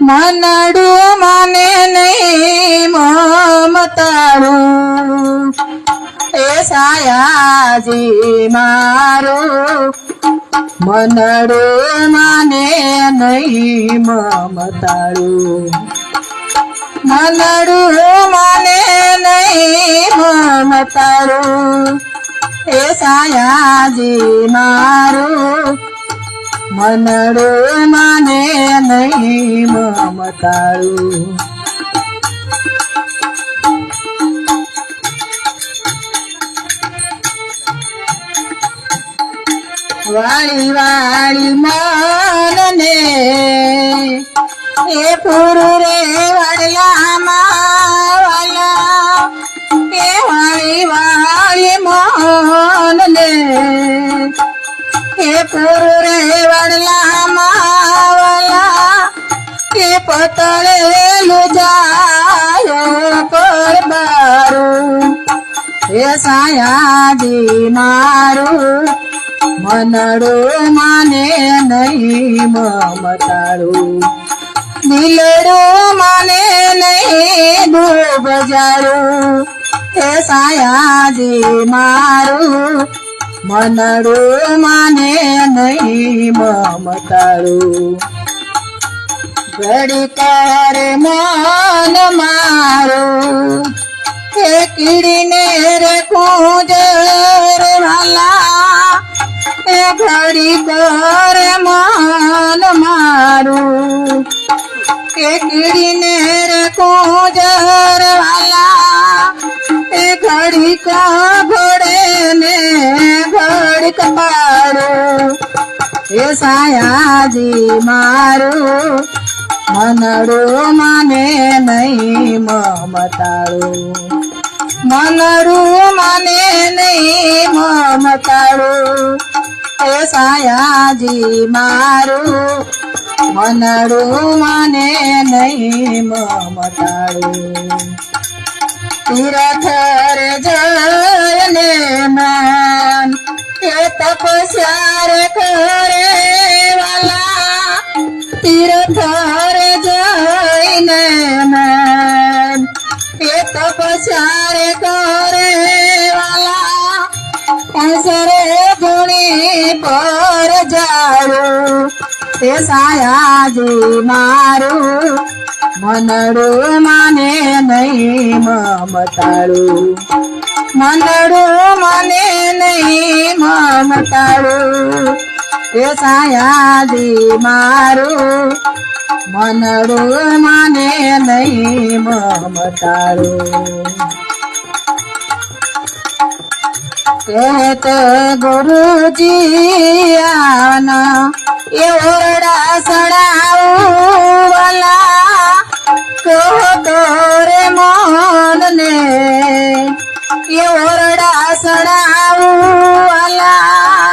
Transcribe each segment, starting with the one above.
મનડું માને નહીં મમતાળું એ સાયાજી મારું મનડું માને નહીં મમતાળું મનડું માને નહીં મમતાળું એ સાયાજી મારું મનડું માને નહીં મમતાળું વાળી વાળી મનને એ પૂરું રે વડલામાં વાલા એ વાળી વાળી મનને એ પૂરું રે વડલામાં વાલા એ પતળેલું જાય પરબારું એ સાયાજી મારું મનડું માને નહીં મમતાળું દિલડું માને નહીં ડૂબજાળું એ સાયાજી મારું મનડું માને નહીં મમતાળું ઘડી કરે મન મારું એ કીડીને રે કુંજર વાલા એ ઘડી કરે મન મારું એ કીડીને રે કુંજર વાલા એ ઘડી ઘોડે ને ઘડી કપાડું એ સાયાજી મારું મનડું માને નહીં મમતાળું મનડું માને નહીં મમતાળું એ સાયાજી મારું મનડું માને નહીં મમતાળું તીરથ રે જયને મન એ તપસ્યા રે કરે વાલા તીરથ રે જઈને મન એ તપસ્યા રે કરે વાલા અસરે ગુણી પર જાળું એ સાયાજી મારું મનડું માને નહીં મમતાળું મનડું માને નહીં મમતાળું એ સાયાજી મારું મનડું માને નહીં મમતાળું કહેત ગુરુજી આના એ ઓરડા સડાવું વાલા કહો તો રે મનને એ ઓરડા સડાવું વાલા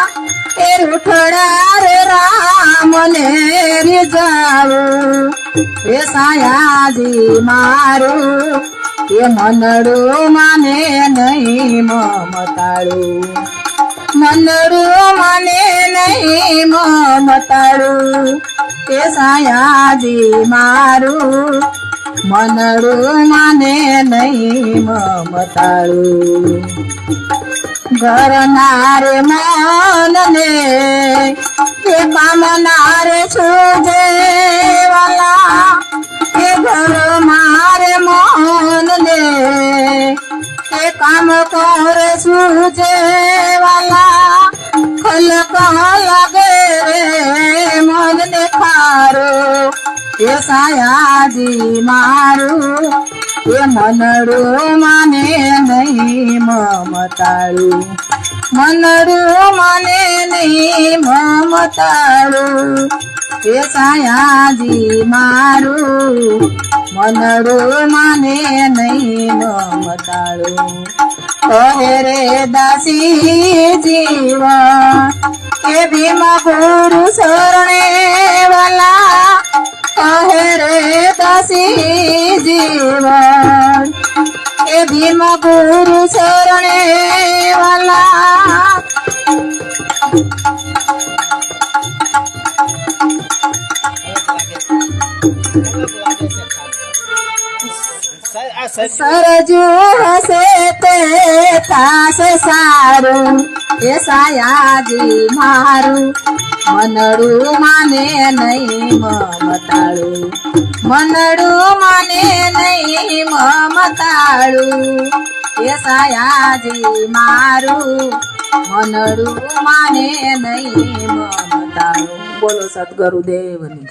એ રૂઠડા રે રામને રીઝાવું એ સાયાજી મારું એ મનડું માને નહીં મમતાળું મનડું માને નહીં મમતાળું એ સાયાજી મારું મનડું માને નહીં મમતાળું ઘરનાર મનને એ પામનાર છૂજે વાલા એ ઘર મારે મનને એ કામ કરે સૂજે વાલા ખલક લાગે રે મનને ખારો એ સાયાજી મારું એ મનડું માને નહીં મમતાળું મનડું માને નહીં મમતાળું એ સાયાજી મારું મનડું માને નહીં મમતાળું કહે રે દાસી જીવા એ ભીમ ગુરુ શરણે વાલા કહે રે દાસી જીવન એ ભીમ ગુરુ શરણે વાલા સરજુ હશે તે થાશે સારું એ સાયાજી મારું મનડું માને નહીં મમતાળું મનડું માને નહીં મમતાળું એ સાયાજી મારું મનડું માને નહીં મમતાળું. બોલો સદગુરુદેવની.